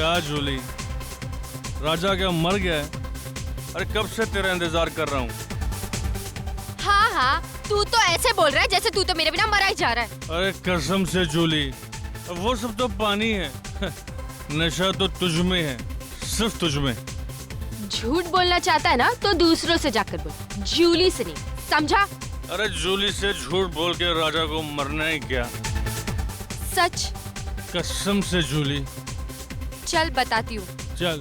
क्या जूली, राजा क्या मर गया है? अरे कब से तेरा इंतजार कर रहा हूँ। हाँ हाँ, तू तो ऐसे बोल रहा है जैसे तू तो मेरे बिना मरा ही जा रहा है। अरे कसम से जूली, वो सब तो पानी है। नशा तो तुझ में है, सिर्फ तुझ में। झूठ बोलना चाहता है ना तो दूसरों से जाकर बोल, जूली से नहीं, समझा? अरे जूली से झूठ बोल के राजा को मरना है क्या? सच? कसम से जूली। चल बताती हूँ। चल।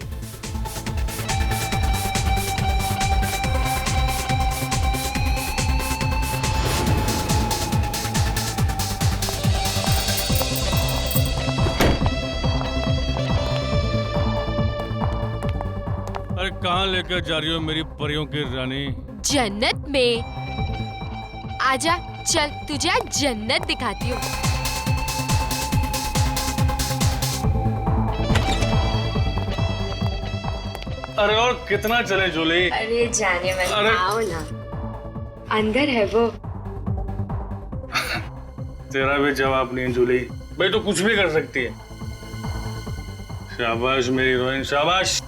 अरे कहाँ लेकर जा रही हो मेरी परियों की रानी? जन्नत में। आजा, चल तुझे आज जन्नत दिखाती हूँ। अरे और कितना चले जूली? अरे जाने वाले, अरे आओ ना, अंदर है वो। तेरा भी जवाब नहीं है जूली, भाई तो कुछ भी कर सकती है। शाबाश मेरी हीरोइन, शाबाश।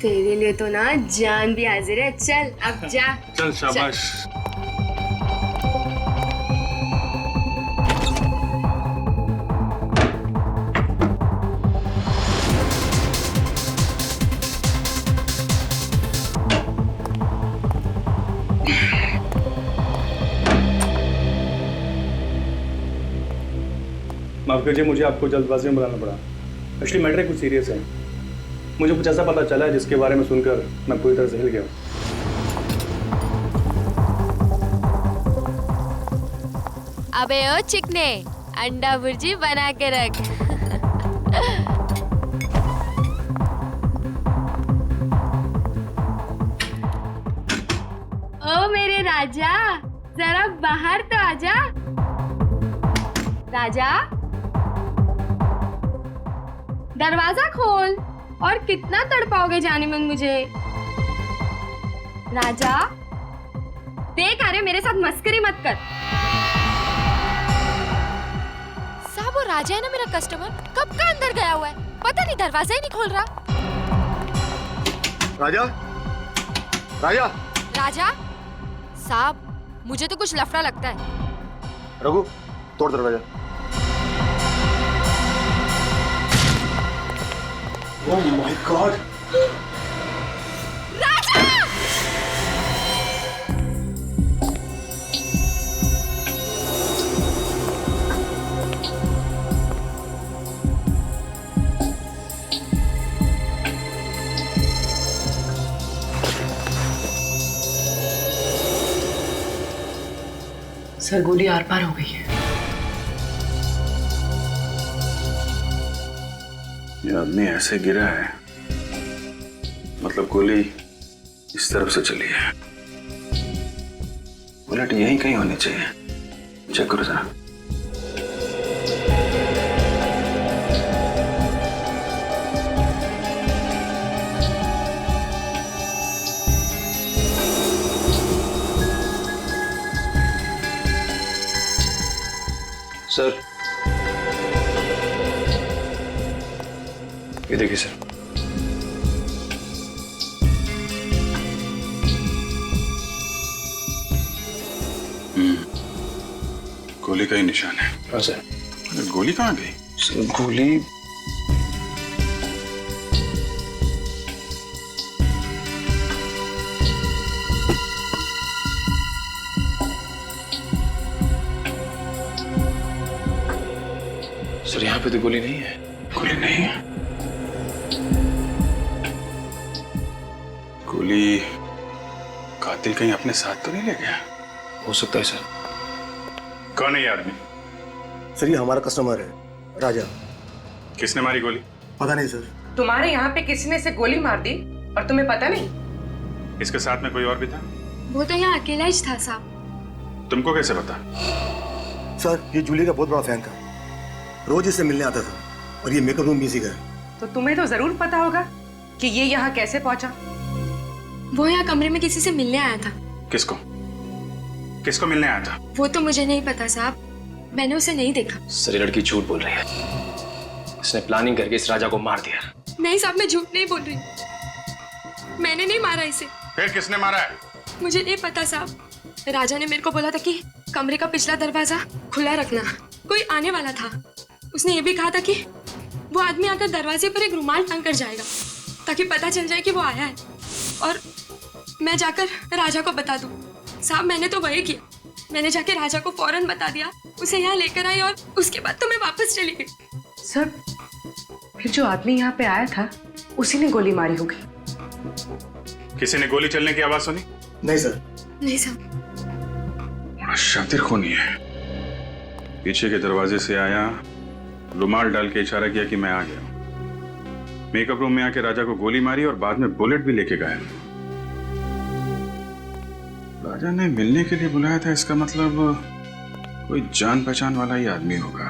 तेरे लिए तो ना जान भी हाजिर है। चल अब जा। चल शाबाश। माफ कीजिए, मुझे आपको जल्दबाजी में बुलाना पड़ा। एक्चुअली मैटर कुछ सीरियस है। मुझे कुछ ऐसा पता चला है जिसके बारे में सुनकर मैं पूरी तरह से हिल गया। अबे ओ चिकने, अंडा भुर्जी बना के रख। ओ मेरे राजा, जरा बाहर तो आजा। राजा, दरवाजा खोल। और कितना तड़पाओगे जाने मन मुझे? राजा देख, अरे मेरे साथ मस्करी मत कर। साहब वो राजा है ना मेरा कस्टमर, कब का अंदर गया हुआ है, पता नहीं दरवाजा ही नहीं खोल रहा। राजा, राजा, राजा साहब, मुझे तो कुछ लफड़ा लगता है। रघु, तोड़ दरवाजा। Oh my God! Raja! Sir गोली आर पार हो गई है। ये आदमी ऐसे गिरा है, मतलब गोली इस तरफ से चली है। बुलेट यहीं कहीं होनी चाहिए। चेक करो जरा। सर, ये देखिए सर। गोली का ही निशान है। हाँ सर। गोली कहाँ गई? सर गोली सर, यहाँ पे तो गोली नहीं है। गोली नहीं है? गोली कातिल कहीं अपने साथ तो नहीं ले गया? हो सकता है सर। कौन है ये आदमी? सर ये हमारा कस्टमर है, राजा। किसने मारी गोली? पता नहीं सर। तुम्हारे यहाँ पे किसी ने इसे गोली मार दी और तुम्हें पता नहीं? इसके साथ में कोई और भी था? वो तो यहाँ अकेला ही था साहब। तुमको कैसे पता? सर ये जूली का बहुत बड़ा फैन था, रोज इससे मिलने आता था और ये मेकअप रूम भी इसी का है। तो तुम्हें तो जरूर पता होगा कि ये यहाँ कैसे पहुंचा। वो यहाँ कमरे में किसी से मिलने आया था। किसको? किसको मिलने आया था? वो तो मुझे नहीं पता साहब, मैंने उसे नहीं देखा। सर ये लड़की झूठ बोल रही है। इसने प्लानिंग करके इस राजा को मार दिया। नहीं साहब, मैं झूठ नहीं बोल रही। मैंने नहीं मारा इसे। फिर किसने मारा है? मुझे नहीं पता साहब। राजा ने मेरे को बोला था कि कमरे का पिछला दरवाजा खुला रखना, कोई आने वाला था। उसने ये भी कहा था कि वो आदमी आकर दरवाजे पर एक रुमाल टांग कर जाएगा ताकि पता चल जाए कि वो आया है और मैं जाकर राजा को बता दूं। साहब मैंने तो वही किया। मैंने जाके राजा को फौरन बता दिया, उसे यहाँ लेकर आई और उसके बाद तो मैं वापस चली गई। सर, फिर जो आदमी यहाँ पे आया था उसी ने गोली मारी होगी। किसी ने गोली चलने की आवाज सुनी? नहीं सर। नहीं साहब। बड़ा शातिर खूनी है। पीछे के दरवाजे से आया, रुमाल डाल के इशारा किया कि मैं आ गया। मेकअप रूम में आके राजा को गोली मारी और बाद में बुलेट भी लेके गया। राजा ने मिलने के लिए बुलाया था, इसका मतलब कोई जान पहचान वाला ही आदमी होगा।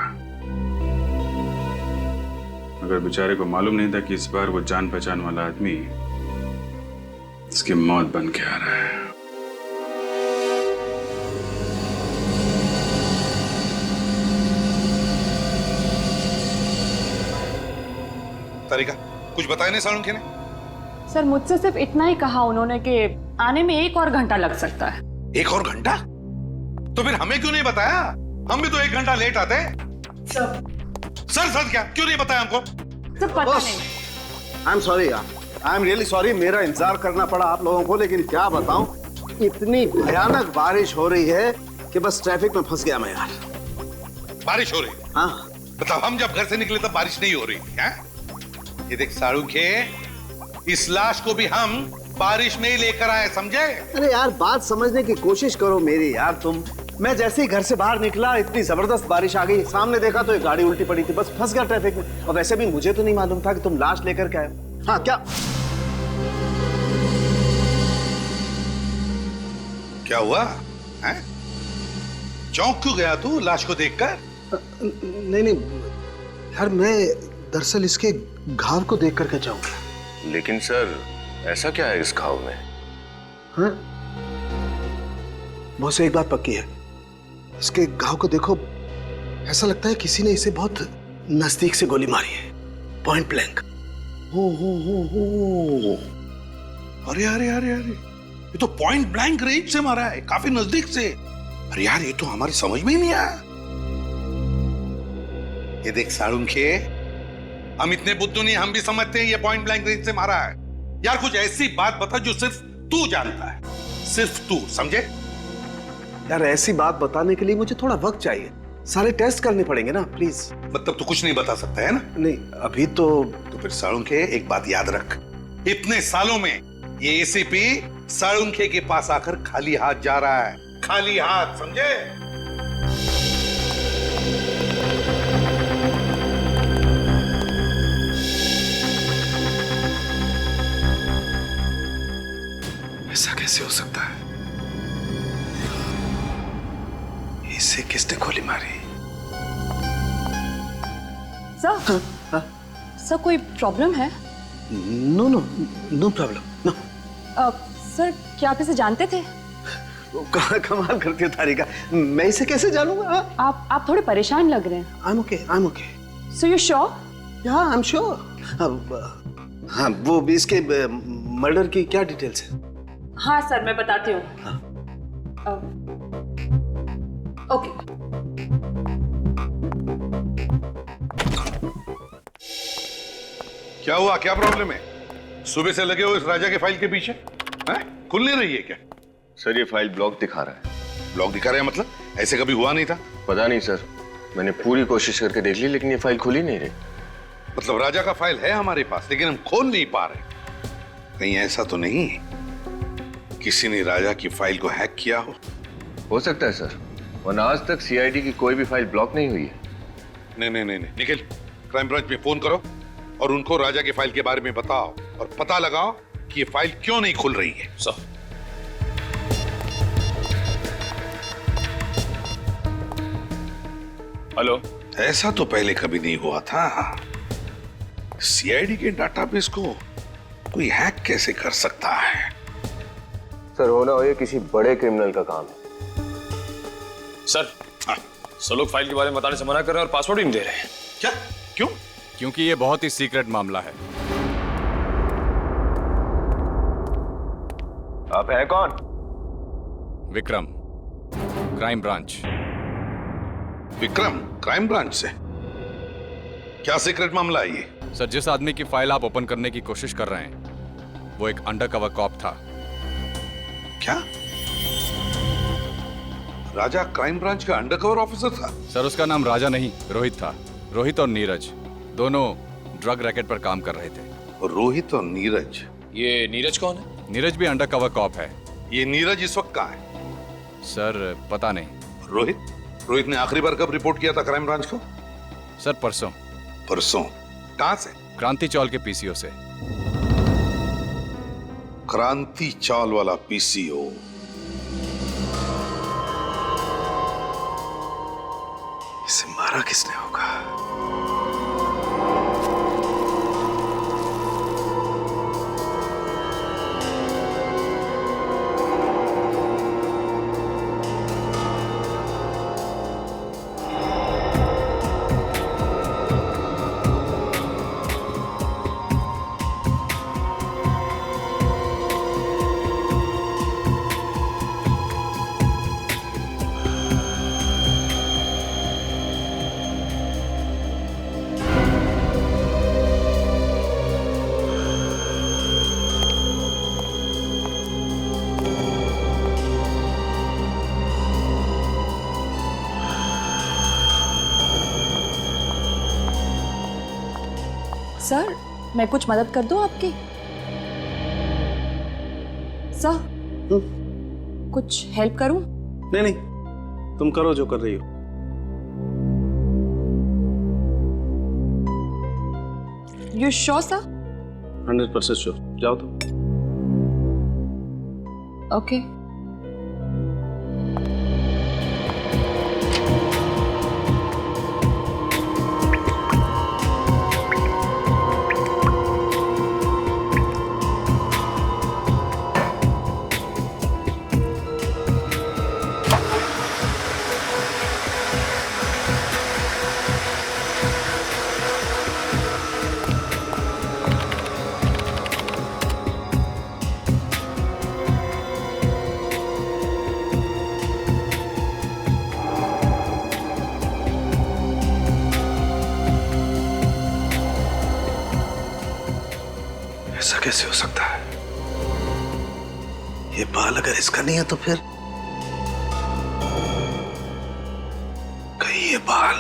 मगर बेचारे को मालूम नहीं था कि इस बार वो जान पहचान वाला आदमी इसकी मौत बन के आ रहा है। तारिका, कुछ बताया नहीं साळुंखे ने? सर मुझसे सिर्फ इतना ही कहा उन्होंने कि आने में 1 और घंटा लग सकता है। 1 और घंटा? तो फिर हमें क्यों नहीं बताया? हम भी तो 1 घंटा लेट आते। सर क्या क्यों नहीं बताया हमको? सर पता नहीं। आई एम सॉरी यार, आई एम रियली सॉरी। मेरा इंतजार करना पड़ा आप लोगों को, लेकिन क्या बताऊं, इतनी भयानक बारिश हो रही है कि बस ट्रैफिक में फंस गया मैं यार। बारिश हो रही? हाँ। बताओ, हम जब घर से निकले तब बारिश नहीं हो रही है? ये देख साळुंखे, इस लाश को भी हम बारिश में ही लेकर आए, समझे? अरे यार बात समझने की कोशिश करो मेरी यार तुम। मैं जैसे ही घर से बाहर निकला इतनी जबरदस्त बारिश आ गई, सामने देखा तो एक गाड़ी उल्टी पड़ी थी, बस फंस गया ट्रैफिक में। और वैसे भी मुझे तो नहीं मालूम था कि तुम लाश लेकर के आए। हाँ क्या हुआ है? चौंक क्यों गया तू लाश को देखकर? नहीं यार, मैं दरअसल इसके घाव को देख करके जाऊंगा। लेकिन सर ऐसा क्या है इस घाव में? हाँ? बहुत से एक बात पक्की है, इसके घाव को देखो, ऐसा लगता है किसी ने इसे बहुत नजदीक से गोली मारी है, पॉइंट ब्लैंक। हो। अरे ये तो पॉइंट ब्लैंक रेंज से मारा है, काफी नजदीक से। अरे यार, ये तो हमारी समझ में ही नहीं आया। ये देख साळुंखे, हम इतने बुद्धू नहीं, हम भी समझते हैं ये पॉइंट ब्लैंक रेंज से मारा है। यार कुछ ऐसी बात बता जो सिर्फ तू जानता है, सिर्फ तू, समझे? यार ऐसी बात बताने के लिए मुझे थोड़ा वक्त चाहिए, सारे टेस्ट करने पड़ेंगे ना, प्लीज। मतलब तू कुछ नहीं बता सकता है ना? नहीं अभी तो फिर साळुंखे एक बात याद रख, इतने सालों में ये एसीपी साळुंखे के पास आकर खाली हाथ जा रहा है, खाली हाथ, समझे? ऐसा कैसे हो सकता है? इसे किसने गोली मारी? सर सर कोई प्रॉब्लम है? No problem, no. सर क्या आप इसे जानते थे? कमाल करती है तारिका, मैं इसे कैसे जानूंगा? आप थोड़े परेशान लग रहे हैं। I'm okay. So you sure? Yeah, I'm sure. हाँ, वो भी इसके मर्डर की क्या डिटेल्स है? हाँ सर, मैं बताती हूँ। हाँ। ओके। क्या हुआ, क्या प्रॉब्लम है? सुबह से लगे हो इस राजा के फाइल के पीछे, हैं? खुल नहीं रही है क्या? सर ये फाइल ब्लॉक दिखा रहा है। ब्लॉक दिखा रहा है मतलब? ऐसे कभी हुआ नहीं था? पता नहीं सर, मैंने पूरी कोशिश करके देख ली लेकिन ये फाइल खुल ही नहीं रही। मतलब राजा का फाइल है हमारे पास लेकिन हम खोल नहीं पा रहे। कहीं ऐसा तो नहीं किसी ने राजा की फाइल को हैक किया हो सकता है सर, वरना आज तक सीआईडी की कोई भी फाइल ब्लॉक नहीं हुई है। नहीं, निखिल, क्राइम ब्रांच में फोन करो और उनको राजा की फाइल के बारे में बताओ और पता लगाओ कि ये फाइल क्यों नहीं खुल रही है। Sir hello. ऐसा तो पहले कभी नहीं हुआ था। सीआईडी के डाटाबेस को कोई हैक कैसे कर सकता है? सर होना हो ये किसी बड़े क्रिमिनल का काम है। सर सब लोग फाइल के बारे में बताने से मना कर रहे हैं और पासवर्ड ही नहीं दे रहे हैं। क्या? क्यों? क्योंकि ये बहुत ही सीक्रेट मामला है। आप हैं कौन? Vikram, crime branch. Vikram, crime branch से? क्या सीक्रेट मामला है ये? सर, जिस आदमी की फाइल आप ओपन करने की कोशिश कर रहे हैं वो एक अंडरकवर कॉप था। क्या? राजा क्राइम ब्रांच का अंडरकवर ऑफिसर था? सर, उसका नाम राजा नहीं, रोहित था। रोहित और नीरज दोनों ड्रग रैकेट पर काम कर रहे थे। रोहित और नीरज? ये नीरज कौन है? नीरज भी अंडरकवर कॉप है। ये नीरज इस वक्त कहाँ है? सर, पता नहीं। रोहित ने आखिरी बार कब रिपोर्ट किया था क्राइम ब्रांच को? सर, परसों। परसों? कहां से? क्रांति चौल के पीसीओ से। क्रांति चौल वाला पीसीओ? इसे मारा किसने होगा? सर, मैं कुछ मदद कर दूं आपकी? सर, कुछ हेल्प करूं? नहीं, तुम करो जो कर रही हो। You sure sir? 100% श्योर। जाओ तुम। ओके। ऐसा कैसे हो सकता है? ये बाल अगर इसका नहीं है तो फिर कहीं ये बाल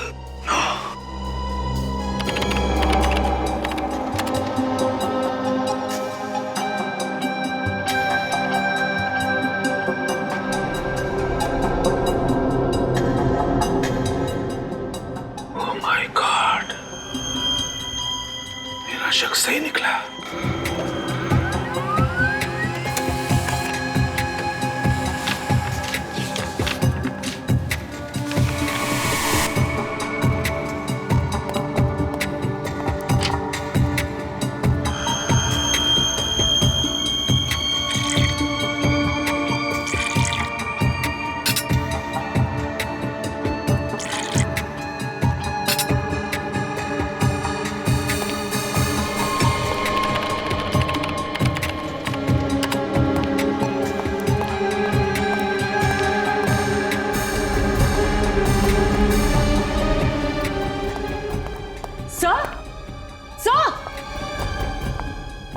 ओह माय गॉड, मेरा शक सही निकला।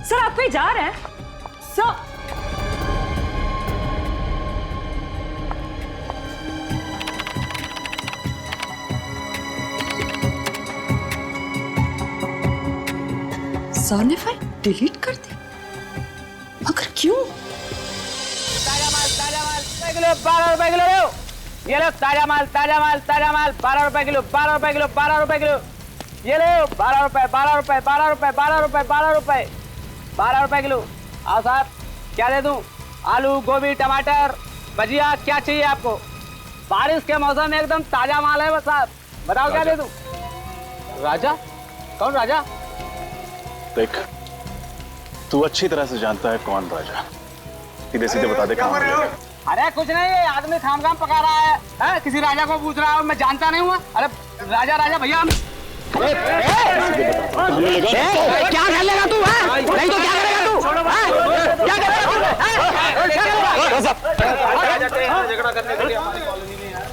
सर, आप कहीं जा रहे हैं? सर, सर ने फाइल डिलीट कर दी, मगर क्यों? ताजा माल 12 रुपए किलो लो। ये लो ताजा माल 12 रुपए किलो 12 रुपए किलो 12 रुपए किलो। ये लो 12 रुपए 12 रुपए 12 रुपए 12 रुपए 12 रुपए 12 रुपए किलो। आओ साहब, क्या दे दूं? आलू, गोभी, टमाटर, भजिया, क्या चाहिए आपको? बारिश के मौसम में एकदम ताजा माल है बस साहब। बताओ क्या दे दूं? राजा? कौन राजा? देख, तू अच्छी तरह से जानता है कौन राजा। सीधे सीधे बता दे कहाँ है। अरे कुछ नहीं, ये आदमी खाम पका रहा है, किसी राजा को पूछ रहा है, मैं जानता नहीं हुआ। अरे राजा भैया हम क्या कर लेगा तू? नहीं तो क्या करेगा तू? छोड़ो भाई, क्या कर रहे हो? झगड़ा करने के लिए हमारी कॉलोनी में यार।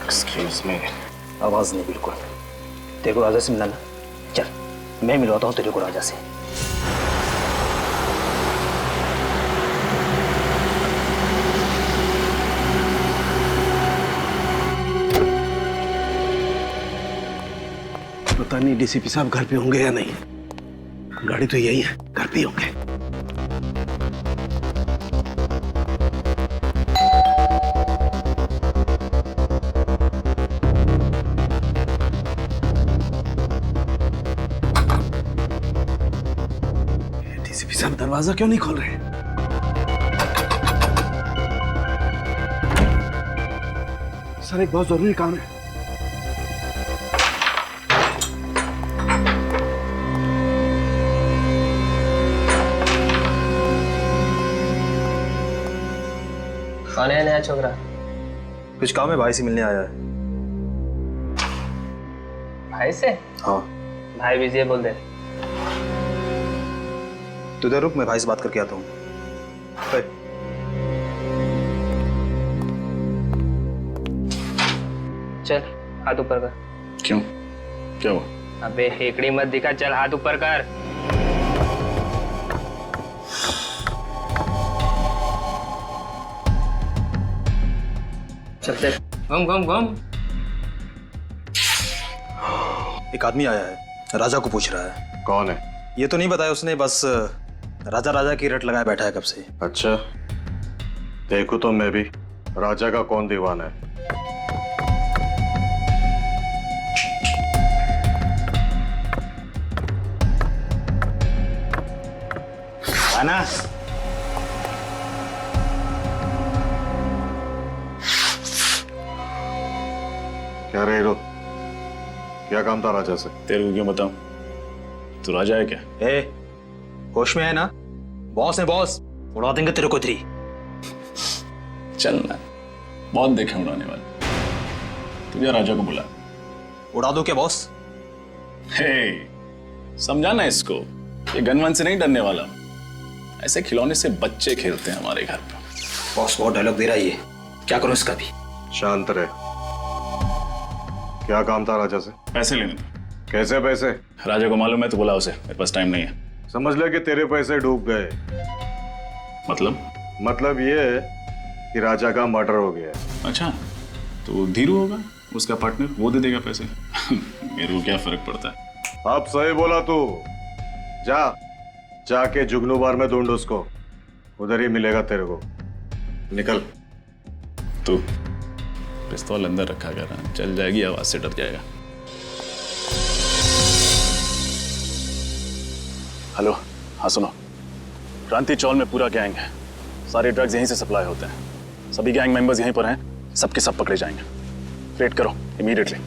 एक्सक्यूज मी, आवाज नहीं बिल्कुल। तेरे को राजा से मिलाना, चल मैं मिलवाता हूँ तेरे को राजा से। पता नहीं डीसीपी साहब घर पे होंगे या नहीं। गाड़ी तो यही है, घर पे होंगे। डीसीपी साहब दरवाजा क्यों नहीं खोल रहे? सर एक बहुत जरूरी काम है। कौन है नया छोकरा? कुछ काम है, भाई से मिलने आया है। भाई से? हाँ। भाई बिजी है, बोल दे। तू इधर रुक, मैं भाई से बात करके आता हूँ। चल हाथ ऊपर कर। क्यों, क्या हुआ? अबे हेकड़ी मत दिखा, चल हाथ ऊपर कर। चलते घूम घूम घूम। एक आदमी आया है, राजा को पूछ रहा है। कौन है? ये तो नहीं बताया उसने, बस राजा राजा की रट लगाए बैठा है कब से। अच्छा, देखो तो मैं भी राजा का कौन दीवाना है। आना। क्या रे हीरो, क्या काम था राजा से? तेरे को क्यों बताऊं? तू राजा है क्या? ए, होश में है ना? बॉस है बॉस, उड़ा देंगे तेरे को थ्री। चल ना, बहुत देखे उड़ाने वाले। तुझे राजा को बुला। उड़ा दो क्या बॉस? हे, समझाना इसको, ये गनवन से नहीं डरने वाला। ऐसे खिलौने से बच्चे खेलते हैं हमारे घर पे। बॉस बहुत डायलॉग दे रहा है ये, क्या करूं इसका भी? शांत रहे। क्या काम था राजा से? पैसे लेने थे। कैसे पैसे? राजा को मालूम है तो बुला उसे, मेरे पास टाइम नहीं है। समझ ले कि तेरे पैसे डूब गए। मतलब ये है कि राजा का मर्डर हो गया। अच्छा, तो धीरू होगा उसका पार्टनर, वो दे देगा पैसे। मेरे को क्या फर्क पड़ता है? अब सही बोला तू। जाके जुगनू बार में ढूंढ उसको, उधर ही मिलेगा तेरे को। निकल। तू पिस्तौल अंदर रखा कर, चल जाएगी आवाज से डर जाएगा। हेलो, हाँ सुनो, क्रांति चौल में पूरा गैंग है। सारे ड्रग्स यहीं से सप्लाई होते हैं। सभी गैंग मेंबर्स यहीं पर हैं, सबके सब पकड़े जाएंगे। रेड करो इमीडिएटली।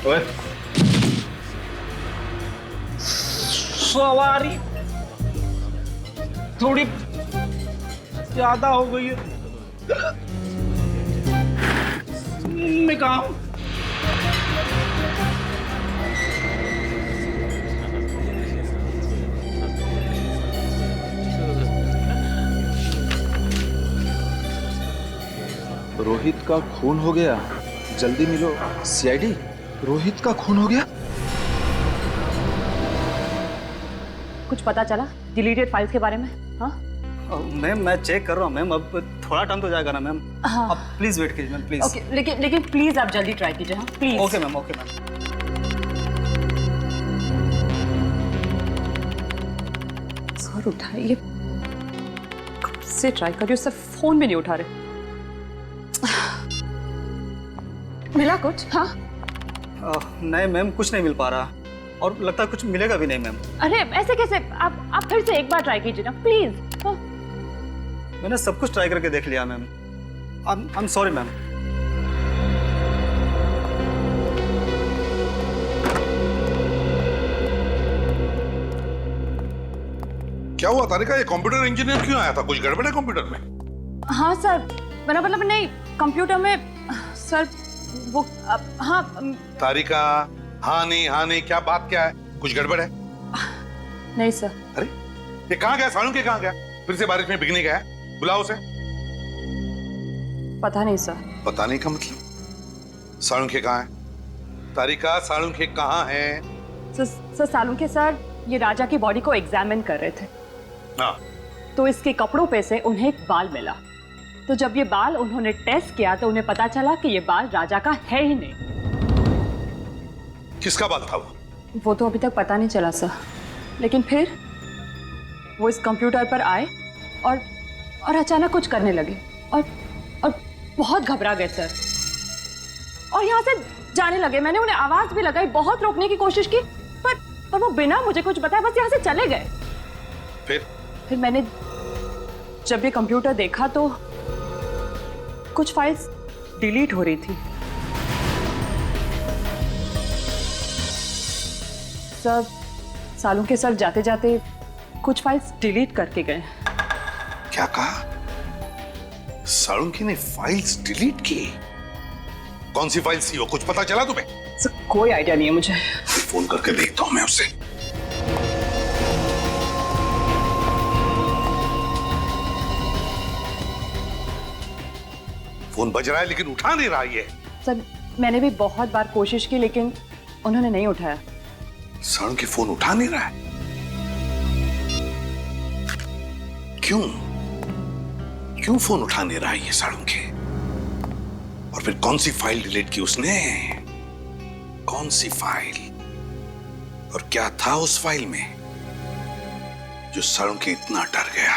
ओए, सवारी थोड़ी ज्यादा हो गई है। मैं काम रोहित का खून हो गया, जल्दी मिलो। सीआईडी, रोहित का खून हो गया। कुछ पता चला डिलीटेड फाइल्स के बारे में? हाँ मैम, मैं चेक कर रहा हूँ मैम। अब थोड़ा टाइम तो जाएगा ना मैम। हाँ। आप प्लीज वेट कीजिए मैम, प्लीज। ओके, लेकिन प्लीज आप जल्दी ट्राई कीजिए। हाँ please. Okay ma'am, okay ma'am. Sir उठाइए, कब से ट्राई कर रही हूँ, सर फोन भी नहीं उठा रहे। मिला कुछ? हाँ। नहीं मैम, कुछ नहीं मिल पा रहा और लगता है कुछ मिलेगा भी नहीं मैम। अरे ऐसे कैसे? आप फिर से एक बार ट्राई कीजिए ना प्लीज। मैंने सब कुछ ट्राई करके देख लिया ma'am. I am sorry ma'am. क्या हुआ तारिका, ये कंप्यूटर इंजीनियर क्यों आया था? कुछ गड़बड़ है कंप्यूटर में? हाँ सर, मेरा मतलब नहीं, कंप्यूटर में सर वो हाँ। तारिका, हाँ नहीं, क्या बात क्या है? कुछ गड़बड़ है? नहीं सर। अरे ये कहाँ गया? सालुंखे कहाँ गया? फिर से बारिश में भीगने गया? बुलाओ उसे। पता नहीं सर। पता नहीं का मतलब? सालुंखे कहाँ है? तारिका, सालुंखे कहाँ है? सर सालुंखे सर ये राजा की बॉडी को एग्जामिन कर रहे थे। हाँ। तो इसके कपड़ों पे से उन्हें एक बाल मिला। तो जब ये बाल उन्होंने टेस्ट किया तो उन्हें पता चला कि ये बाल राजा का है ही नहीं। किसका बाल था वो? वो तो अभी तक पता नहीं चला सर, लेकिन फिर वो इस कंप्यूटर पर आए और अचानक कुछ करने लगे और बहुत घबरा गए सर और यहाँ से जाने लगे। मैंने उन्हें आवाज भी लगाई, बहुत रोकने की कोशिश की, पर वो बिना मुझे कुछ बताए बस यहाँ से चले गए। फिर मैंने जब ये कंप्यूटर देखा तो कुछ फाइल्स डिलीट हो रही थी। सर सालुंखे सर जाते जाते कुछ फाइल्स डिलीट करके गए। क्या कहा? सालुंखे ने फाइल्स डिलीट की? कौन सी फाइल्स थी वो? कुछ पता चला तुम्हें? सर कोई आइडिया नहीं है मुझे। फोन करके देखता हूं मैं उसे। फोन बज रहा है लेकिन उठा नहीं रहा ये। सर मैंने भी बहुत बार कोशिश की लेकिन उन्होंने नहीं उठाया। सालुंखे फोन उठा नहीं रहा है? क्यों फोन उठा नहीं रहा है ये सालुंखे? और फिर कौन सी फाइल डिलीट की उसने? कौन सी फाइल? और क्या था उस फाइल में जो सालुंखे इतना डर गया?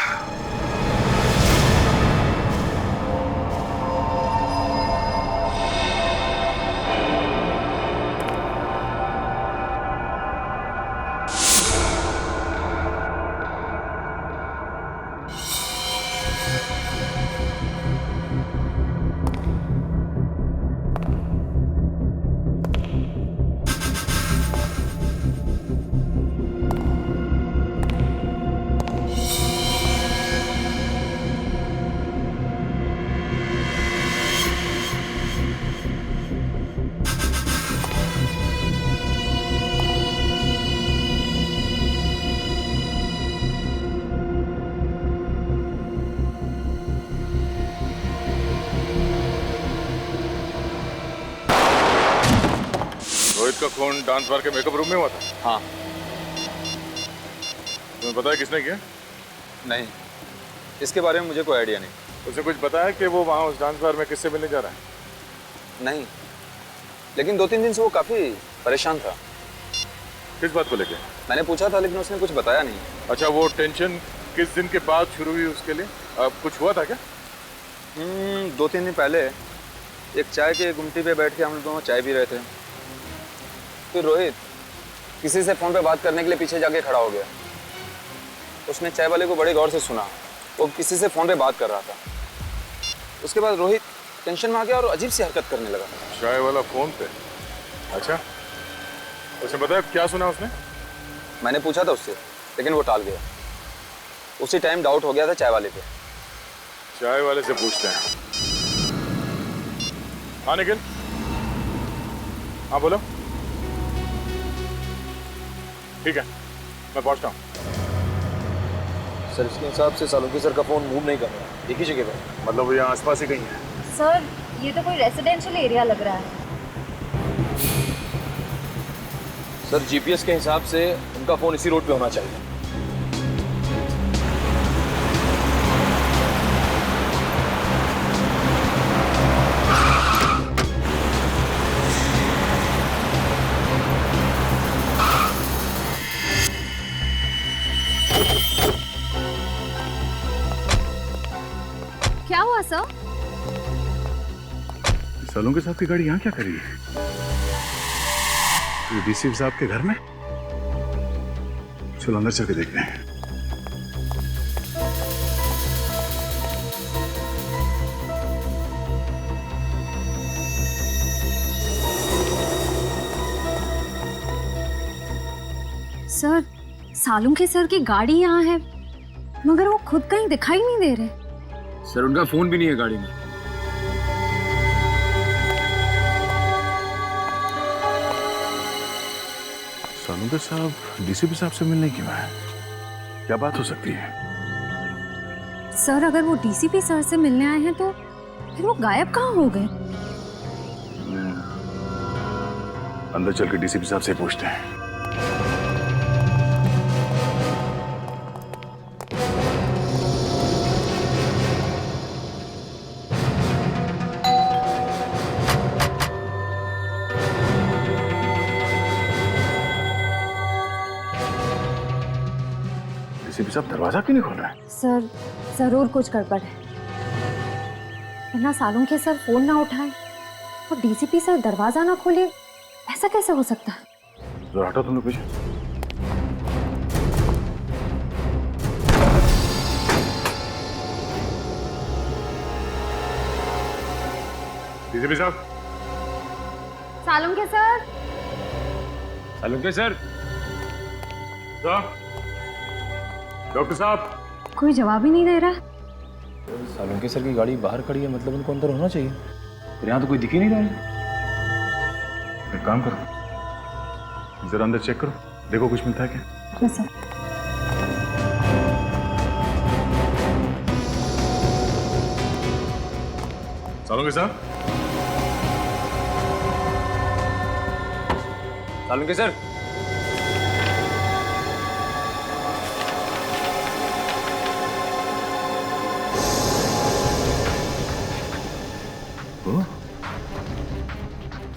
रोहित का खून डांस बार के मेकअप रूम में हुआ था? हाँ। तुम्हें पता है किसने किया? नहीं, इसके बारे में मुझे कोई आइडिया नहीं। उसने कुछ बताया कि वो वहाँ उस डांस बार में किससे मिलने जा रहा है? नहीं, लेकिन 2-3 दिन से वो काफी परेशान था। किस बात को लेके? मैंने पूछा था लेकिन उसने कुछ बताया नहीं। अच्छा, वो टेंशन किस दिन के बाद शुरू हुई उसके लिए? अब कुछ हुआ था क्या? 2-3 दिन पहले एक चाय के गुमटी पे बैठ के हम लोग दोनों चाय पी रहे थे। फिर रोहित किसी से फोन पे बात करने के लिए पीछे जाके खड़ा हो गया। उसने चाय वाले को बड़े गौर से सुना, वो किसी से फोन पे बात कर रहा था। उसके बाद रोहित टेंशन में आ गया और अजीब सी हरकत करने लगा। चाय वाला फोन पे? अच्छा, उसने बताया क्या सुना उसने? मैंने पूछा था उससे लेकिन वो टाल गया। उसी टाइम डाउट हो गया था चाय वाले पे। चाय वाले से पूछते हैं। हाँ निखिल, हाँ बोलो। ठीक है, मैं पहुंचता हूँ। सर इसके हिसाब से सालुंखे सर का फोन मूव नहीं कर रहा, एक ही जगह पर। मतलब वो यहाँ आसपास ही कहीं है? सर ये तो कोई रेजिडेंशियल एरिया लग रहा है। सर जीपीएस के हिसाब से उनका फोन इसी रोड पे होना चाहिए। क्या हुआ सर? सालों के साथ की गाड़ी यहाँ क्या करी है? डीसीपी साहब के घर में? चलो अंदर चल के देखते हैं। सर, सालुंखे सर की गाड़ी यहाँ है, मगर वो खुद कहीं दिखाई नहीं दे रहे। सर उनका फोन भी नहीं है गाड़ी में। सालुंखे साहब डीसीपी साहब से मिलने क्यों आए? क्या बात हो सकती है? सर, अगर वो डीसीपी सर से मिलने आए हैं तो फिर वो गायब कहाँ हो गए? अंदर चल के डीसीपी साहब से पूछते हैं। डीसीपी साहब दरवाजा क्यों नहीं खोल रहा है? सर, जरूर कुछ गड़बड़ है, वरना सालुंखे सर फोन ना उठाए और डीसीपी सर दरवाजा ना खोले, ऐसा कैसे हो सकता है? जरा हटो तुम लोग पीछे। डीसीपी साहब। Salunkhe sir. Salunkhe sir. Doctor साहब। कोई जवाब ही नहीं दे रहा। सालुंखे सर की गाड़ी बाहर खड़ी है, मतलब उनको अंदर होना चाहिए, पर यहाँ तो कोई दिख ही नहीं रहा है। एक काम करो, जरा अंदर चेक करो, देखो कुछ मिलता है क्या? Yes sir. सालुंखे साहब। सालुंखे सर।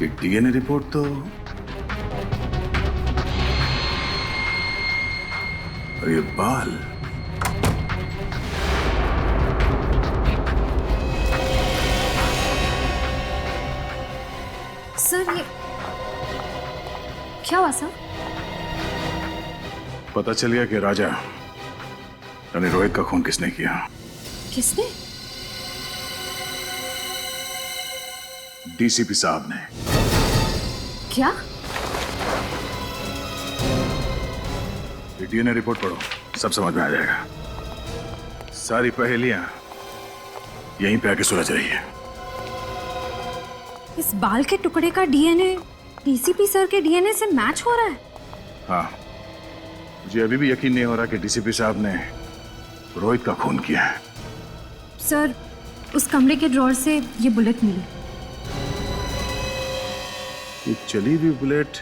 ये डीएनए रिपोर्ट तो और ये बाल, सर ये क्या हुआ सर? पता चल गया कि राजा यानी रोहित का खून किसने किया। किसने? डीसीपी साहब ने। क्या? डीएनए रिपोर्ट पढ़ो, सब समझ में आ जाएगा। सारी पहेलियां यहीं पे आके सुलझ रही है। इस बाल के टुकड़े का डीएनए डीसीपी सर के डीएनए से मैच हो रहा है? हाँ, मुझे अभी भी यकीन नहीं हो रहा कि डीसीपी साहब ने रोहित का खून किया है। सर, उस कमरे के ड्रॉर से ये बुलेट मिली। ये चली हुई बुलेट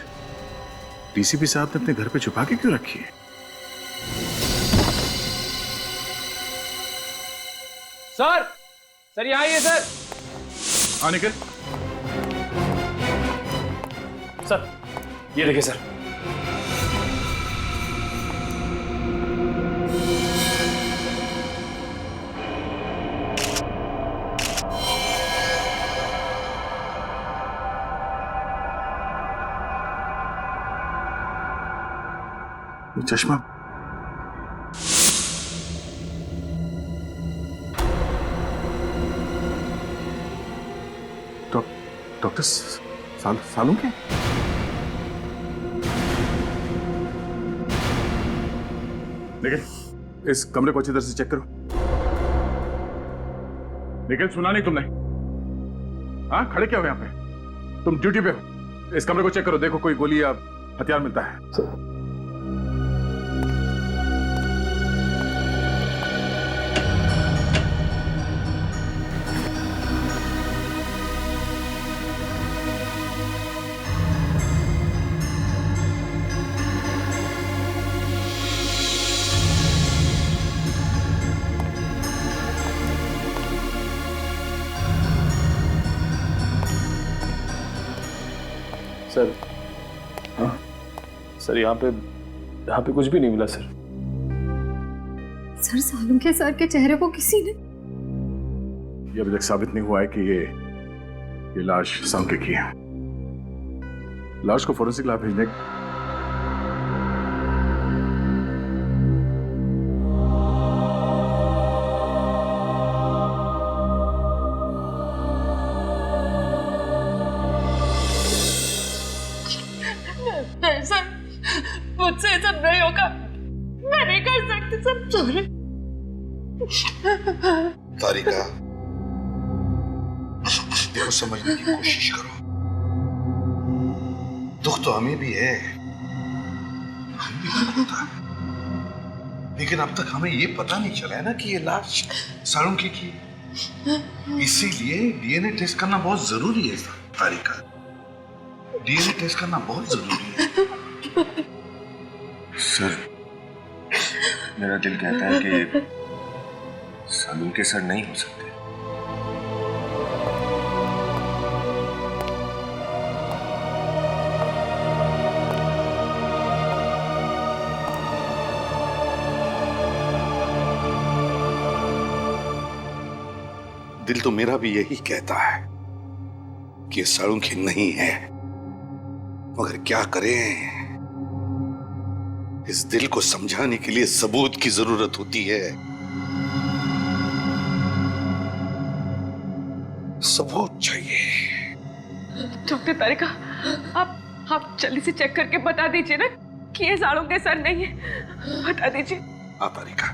डीसीपी साहब ने अपने घर पे छुपा के क्यों रखी है? सर यहाँ आइए सर। हाँ निकल। सर ये देखिए सर। ये चश्मा डॉक्टर सालुंखे? निखिल, इस कमरे को अच्छी तरह से चेक करो। निखिल, सुना नहीं तुमने? हाँ, खड़े क्या हो यहाँ पे? तुम ड्यूटी पे हो। इस कमरे को चेक करो, देखो कोई गोली या हथियार मिलता है। सर, हाँ सर, यहाँ पे कुछ भी नहीं मिला सर। सर, सालुंखे सर के चेहरे को किसी ने ये अभी तक साबित नहीं हुआ है कि ये ये लाश सालुंखे की है। लाश को फोरेंसिक लैब भेजने नहीं सर, मुझसे ये सब नहीं होगा। मैं नहीं कर सकती सर, सॉरी। तारिका, देखो समझने की कोशिश करो। दुख तो हमें भी है, हमें भी दुख होता है, लेकिन अब तक हमें ये पता नहीं चला है ना कि ये लाश सालुंखे की। इसीलिए डीएनए टेस्ट करना बहुत जरूरी है तारिका। डीएनए टेस्ट करना बहुत जरूरी है। सर, मेरा दिल कहता है कि सालुंखे सर नहीं हो सकते। दिल तो मेरा भी यही कहता है कि ये सालुंखे नहीं है, मगर क्या करें, इस दिल को समझाने के लिए सबूत की जरूरत होती है। सबूत चाहिए। डॉक्टर तारिका, आप जल्दी से चेक करके बता दीजिए ना कि ये सालुंखे सर नहीं है। बता दीजिए। हाँ तारिका,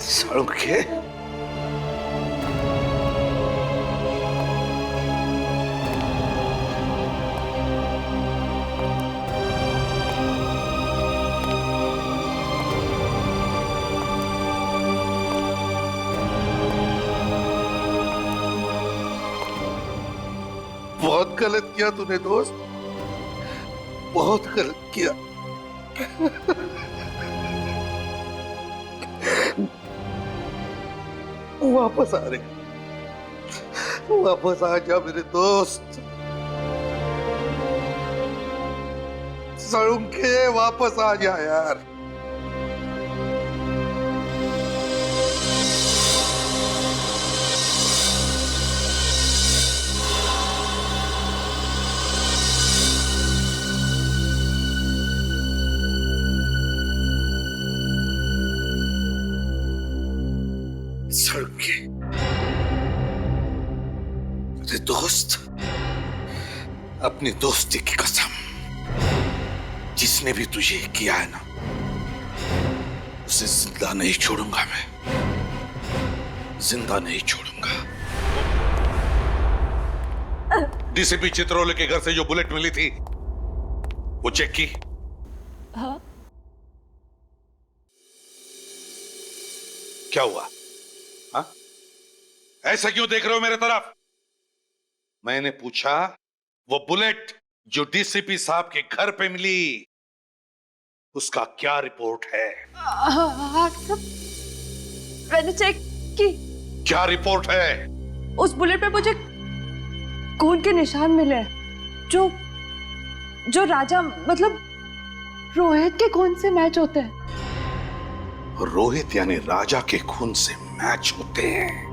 सालुंखे, बहुत गलत किया तूने दोस्त, बहुत गलत किया। वापस आ रे, वापस आ जा मेरे दोस्त। सालुंखे, वापस आ जा यार। सालुंखे, मेरे दोस्त, अपनी दोस्ती की कसम, जिसने भी तुझे किया है ना, उसे जिंदा नहीं छोड़ूंगा मैं, जिंदा नहीं छोड़ूंगा। डीसीपी चित्रोले के घर से जो बुलेट मिली थी, वो चेक की? हाँ। क्या हुआ? हाँ? ऐसा क्यों देख रहे हो मेरे तरफ? मैंने पूछा, वो बुलेट जो डीसीपी साहब के घर पे मिली, उसका क्या रिपोर्ट है? हाँ सब मैंने चेक की। क्या रिपोर्ट है? उस बुलेट पे मुझे खून के निशान मिले, जो राजा मतलब रोहित के खून से मैच होते हैं। रोहित यानी राजा के खून से मैच होते हैं,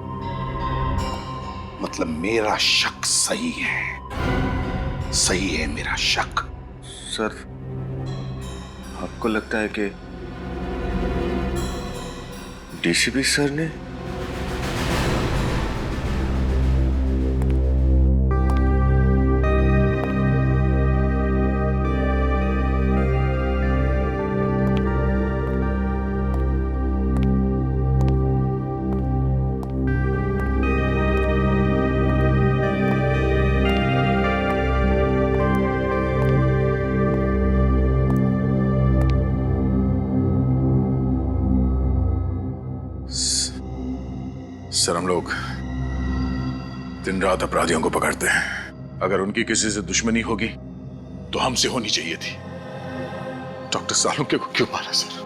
मतलब मेरा शक सही है, सही है मेरा शक। सर, आपको लगता है कि डीसीपी सर ने? सर हम लोग दिन रात अपराधियों को पकड़ते हैं। अगर उनकी किसी से दुश्मनी होगी तो हमसे होनी चाहिए थी। डॉक्टर सालुंके को क्यों मारा सर?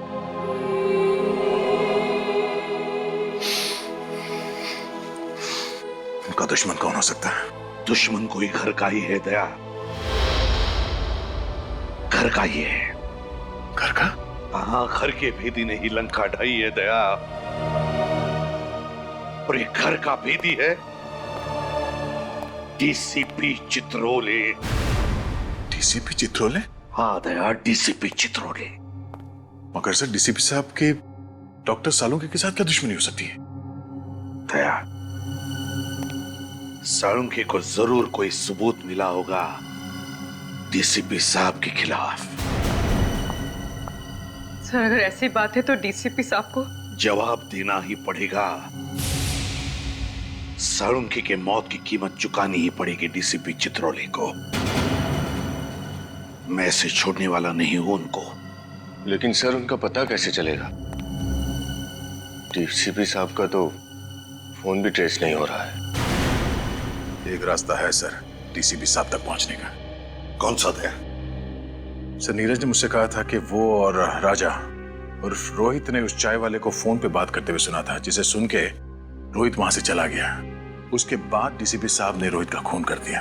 उनका दुश्मन कौन हो सकता है? दुश्मन कोई घर का ही है दया, घर का ही है। घर का? हाँ, घर के भेदी ने ही लंका ढाई है दया, और ये घर का भेदी है डीसीपी चित्रोले। डीसीपी चित्रोले? हाँ दया, डीसीपी चित्रोले। मगर सर डीसीपी साहब के डॉक्टर सालुंके के साथ क्या दुश्मनी हो सकती है? दया, सालुंके को जरूर कोई सबूत मिला होगा डीसीपी साहब के खिलाफ। सर अगर ऐसी बात है तो डीसीपी साहब को जवाब देना ही पड़ेगा। सालुंके के मौत की कीमत चुकानी ही पड़ेगी डीसीपी चित्रोले को। मैं इसे छोड़ने वाला नहीं हूं उनको। लेकिन सर उनका पता कैसे चलेगा? डीसीपी साहब का तो फोन भी ट्रेस नहीं हो रहा है। एक रास्ता है सर डीसीपी साहब तक पहुंचने का। कौन सा था? सर नीरज ने मुझसे कहा था कि वो और राजा और रोहित ने उस चाय वाले को फोन पे बात करते हुए सुना था, जिसे सुन के रोहित वहां से चला गया। उसके बाद डीसीपी साहब ने रोहित का खून कर दिया।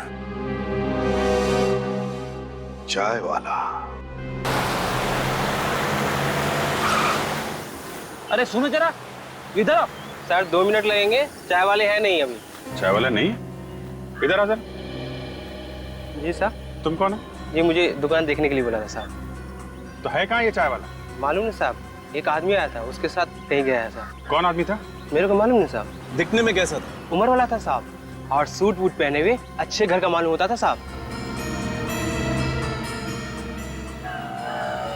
चाय वाला? अरे सुनो जरा, इधर आओ। सर 2 मिनट लगेंगे, चाय वाले हैं नहीं अभी। चाय वाला नहीं? इधर आ सर। जी साहब। तुम कौन है? जी मुझे दुकान देखने के लिए बोला था साहब। तो है कहाँ ये चाय वाला? मालूम नहीं साहब, एक आदमी आया था, उसके साथ कहीं गया है साहब। कौन आदमी था? मेरे को मालूम नहीं साहब। दिखने में कैसा था? उम्र वाला था साहब, और सूट वूट पहने हुए अच्छे घर का मालूम होता था साहब।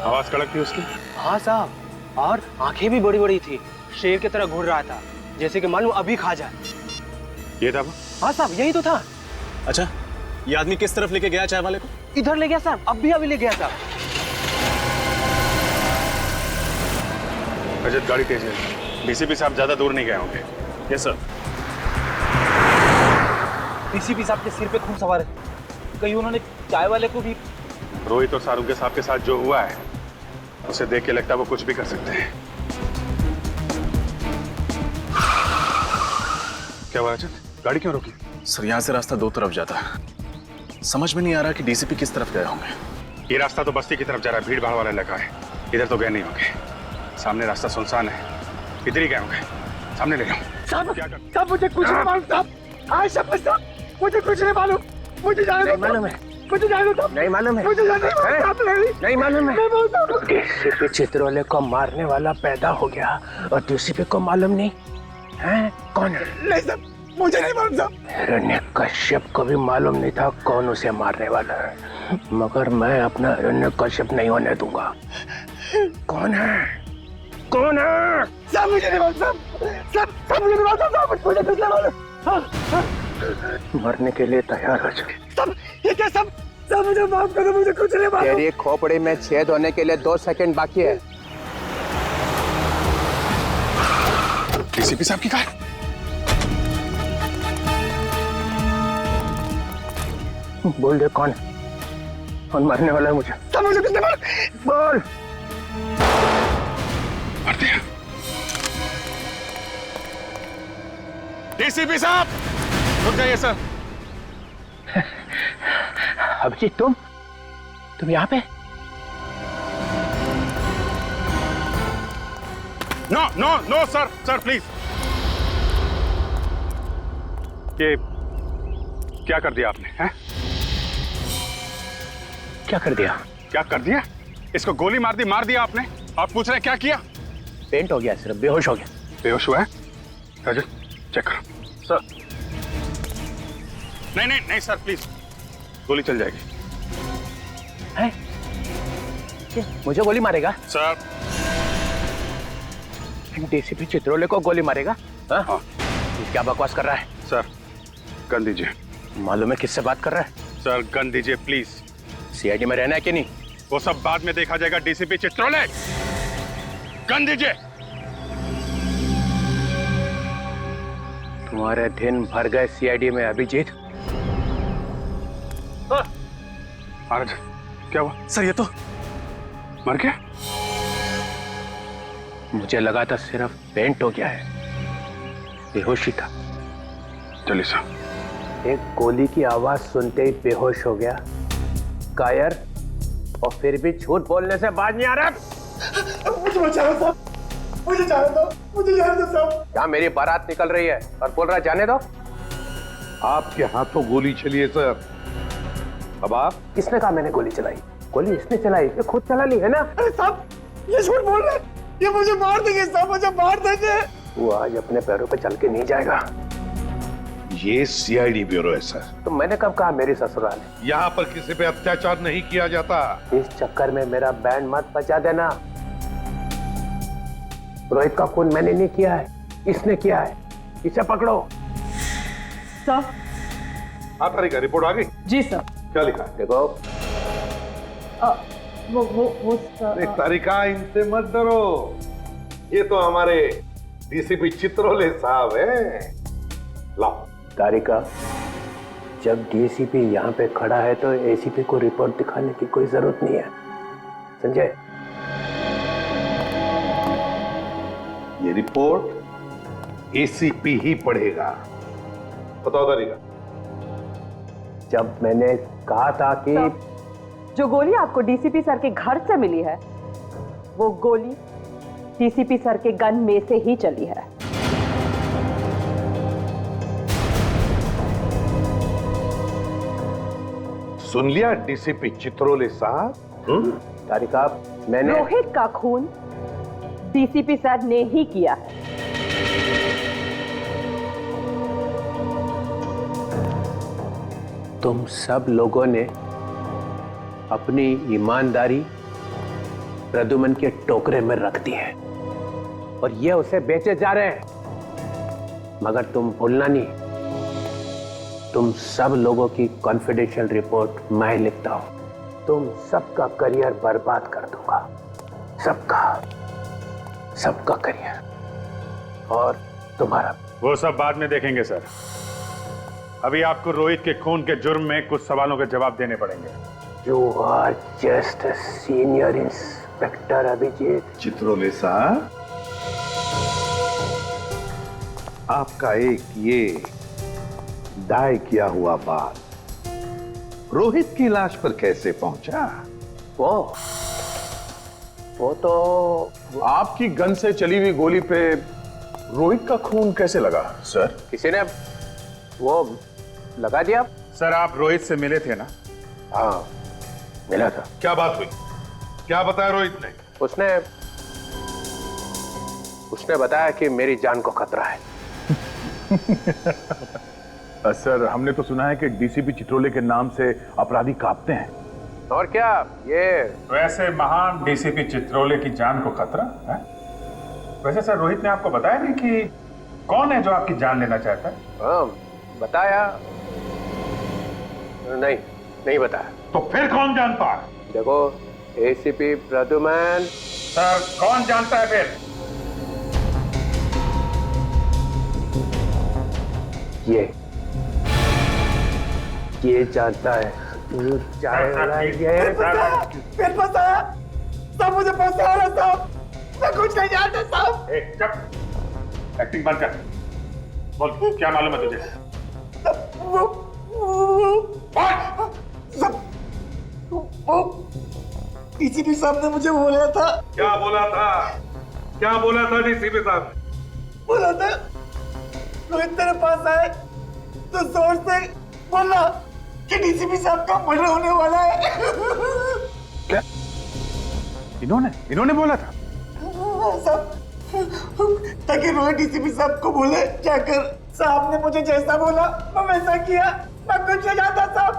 आवाज कड़क थी उसकी? हाँ साहब, और आंखें भी बड़ी बड़ी थी, शेर की तरह घूर रहा था, जैसे कि मालूम अभी खा जाए। ये था? हाँ साहब यही तो था। अच्छा, ये आदमी किस तरफ लेके गया चाय वाले को? इधर ले गया साहब, अभी ले गया साहब। रजत गाड़ी तेज है। डीसीपी साहब ज्यादा दूर नहीं गए होंगे। Yes sir. डीसीपी साहब के सिर पे खून सवार है, कहीं उन्होंने चाय वाले को भी। रोहित और सालुंके साहब के साथ जो हुआ है उसे देख के लगता है वो कुछ भी कर सकते हैं। क्या हुआ रजत? गाड़ी क्यों रोकी? सर यहाँ से रास्ता 2 तरफ जाता है, समझ में नहीं आ रहा कि डीसीपी किस तरफ गए होंगे। ये रास्ता तो बस्ती की तरफ जा रहा है, भीड़ भाड़ वाला इलाका है। इधर तो गए नहीं होंगे। सामने रास्ता सुनसान है, इधर ही गए होंगे। सामने ले जाओ। साहब मुझे कुछ नहीं मालूम साहब। आज शपथ साहब, मुझे कुछ नहीं मालूम। मुझे जाने दो। मालूम है, मुझे जाने दो। नहीं मालूम है, मुझे जाने दो। नहीं मालूम है। डीसीपी चित्रोले को मारने वाला पैदा हो गया और डीसीपी को मालूम नहीं है कौन है? नहीं साहब, मुझे नहीं मालूम साहब। हिरण्यकश्यप को भी मालूम नहीं था कौन उसे मारने वाला है, मगर मैं अपना हिरण्यकश्यप नहीं होने दूंगा। कौन है? कौन है? सब मुझे नहीं मालूम साहब। सब मुझे नहीं मालूम साहब। मुझे कुछ नहीं मालूम। मरने के लिए तैयार हो जाओ। सब ये क्या? सब मुझे माफ करो, मुझे कुछ नहीं मालूम। तेरी खोपड़ी में छेद होने के लिए 2 सेकंड बाकी है। डीसीपी साहब की कार? बोल दे कौन मरने वाला है? मुझे सब मुझे कुछ नहीं मालूम। बोल। मार दिया। डीसीपी साहब रुक जाइए सर। अभिजीत तुम यहाँ पे? No no no sir, sir please. ये क्या कर दिया आपने? हैं? क्या कर दिया? क्या कर दिया? इसको गोली मार दिया आपने। आप पूछ रहे हैं क्या किया? पेंट हो गया, सिर्फ बेहोश हो गया। बेहोश हुआ है? रजत चेक करो। सर नहीं सर प्लीज, गोली चल जाएगी। है? मुझे गोली मारेगा? सर डीसीपी चित्रोले को गोली मारेगा? हाँ। क्या बकवास कर रहा है? सर गन दीजिए। मालूम है किससे बात कर रहा है? सर गन दीजिए प्लीज। सीआईडी में रहना है कि नहीं? वो सब बाद में देखा जाएगा। डीसीपी चित्रोले गन दीजिए। तुम्हारे दिन भर गए सीआईडी में अभिजीत। महाराज क्या हुआ? सर ये तो मर गया। मुझे लगा था सिर्फ पेंट हो गया है, बेहोशी था। चलिए साहब। एक गोली की आवाज सुनते ही बेहोश हो गया, कायर, और फिर भी झूठ बोलने से बाज नहीं आ रहा। मुझे बचाओ साहब, मुझे जाने दो, मुझे जाने दो साहब। क्या मेरी बारात निकल रही है और बोल रहा जाने दो? आपके हाथों गोली चली है सर। अब आप? किसने कहा मैंने गोली चलाई? गोली इसने चलाई, ये खुद चला ली है ना? अरे साहब ये झूठ बोल रहे हैं, ये मुझे मार देंगे साहब, मुझे मार देंगे। वो आज अपने पैरों पे चल के नहीं जाएगा। ये सीआईडी ब्यूरो है सर। तो मैंने कब कहा मेरी ससुराल है? यहाँ पर किसी पे अत्याचार नहीं किया जाता। इस चक्कर में मेरा बैंड मत बचा देना। रोहित का खून मैंने नहीं किया है, इसने किया है। इसे पकड़ो। सर। हाँ तारिका, रिपोर्ट आ गई? जी सर। क्या लिखा? देखो। वो सर। तारिका इनसे मत डरो, ये तो हमारे डीसीपी चित्रोले साहब हैं। लाओ। तारिका, जब डीसीपी यहाँ पे खड़ा है तो एसीपी को रिपोर्ट दिखाने की कोई जरूरत नहीं है, समझे? ये रिपोर्ट एसीपी ही पढ़ेगा। बताओ तारिका। जब मैंने कहा था कि जो गोली आपको डीसीपी सर के घर से मिली है, वो गोली डीसीपी सर के गन में से ही चली है। सुन लिया डीसीपी चित्रोले साहब? तारिका, मैंने रोहित का खून डीसीपी सर ने ही किया है। तुम सब लोगों ने अपनी ईमानदारी प्रद्युमन के टोकरे में रख दी है और ये उसे बेचे जा रहे हैं। मगर तुम भूलना नहीं, तुम सब लोगों की कॉन्फिडेंशियल रिपोर्ट मैं लिखता हूं। तुम सबका करियर बर्बाद कर दूंगा, सबका करियर और तुम्हारा। वो सब बाद में देखेंगे सर। अभी आपको रोहित के खून के जुर्म में कुछ सवालों के जवाब देने पड़ेंगे। You are just a senior inspector, Abhijit. Chitrole साहब, आपका एक ये दाय किया हुआ बात रोहित की लाश पर कैसे पहुंचा? वो तो आपकी गन से चली हुई गोली पे रोहित का खून कैसे लगा सर? किसी ने वो लगा दिया। सर आप रोहित से मिले थे ना? हाँ मिला था। क्या बात हुई? क्या बताया रोहित ने? उसने बताया कि मेरी जान को खतरा है। सर हमने तो सुना है कि डीसीपी चित्रोले के नाम से अपराधी कांपते हैं। और क्या ये वैसे महान डीसीपी चित्रोले की जान को खतरा है? वैसे सर रोहित ने आपको बताया नहीं कि कौन है जो आपकी जान लेना चाहता है? हाँ बताया नहीं बताया। तो फिर कौन जानता है? देखो एसीपी प्रद्युमन। सर कौन जानता है फिर? ये जानता है। फिर फंसाया सब, मुझे फंसाया साहब, मैं कुछ नहीं जानता साहब। एक्टिंग बंद कर, बोल क्या मालूम है तुझे? डीसीपी साहब ने मुझे बोला था। क्या बोला था? क्या बोला था डीसीपी साहब? बोला था रोहित तेरे पास आए तो जोर से बोला कि डीसीपी साहब का मर्डर होने वाला है। क्या इन्होंने बोला था? साहब ताकि रोहित डीसीपी साहब को बोले जाकर साहब ने मुझे जैसा बोला मैं वैसा किया, मैं कुछ नहीं जानता साहब।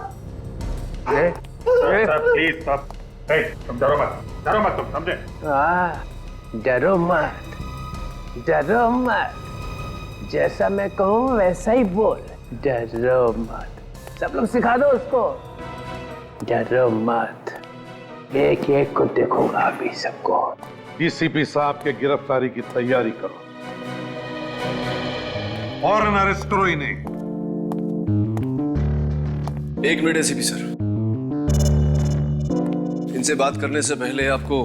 प्लीज साहब, तुम डरो मत तुम समझे? डरो मत, जैसा मैं कहूँ वैसा ही बोल। डरो मत, सब लोग सिखा दो उसको। डरो मत, एक एक को देखूंगा अभी सबको। डीसीपी साहब के गिरफ्तारी की तैयारी करो फौरन अरेस्ट करो इन्हें। एक मिनट एसीपी सर, इनसे बात करने से पहले आपको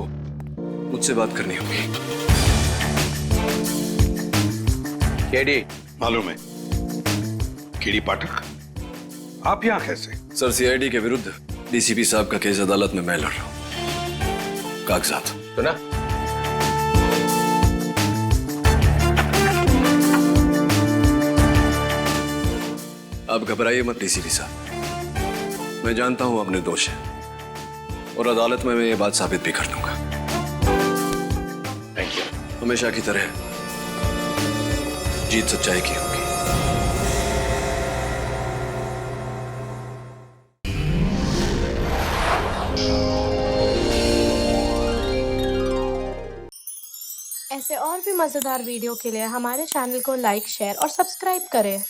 मुझसे बात करनी होगी। केडी मालूम है, केडी पाठक, आप यहां कैसे? सर, सीआईडी के विरुद्ध डीसीपी साहब का केस अदालत में मैं लड़ रहा हूं। कागजात तो ना आप घबराइए मत डीसीपी साहब, मैं जानता हूं अपने दोष है और अदालत में मैं ये बात साबित भी कर दूंगा। Thank you. हमेशा की तरह जीत सच्चाई की होगी। ऐसे और भी मज़ेदार वीडियो के लिए हमारे चैनल को लाइक, शेयर और सब्सक्राइब करें।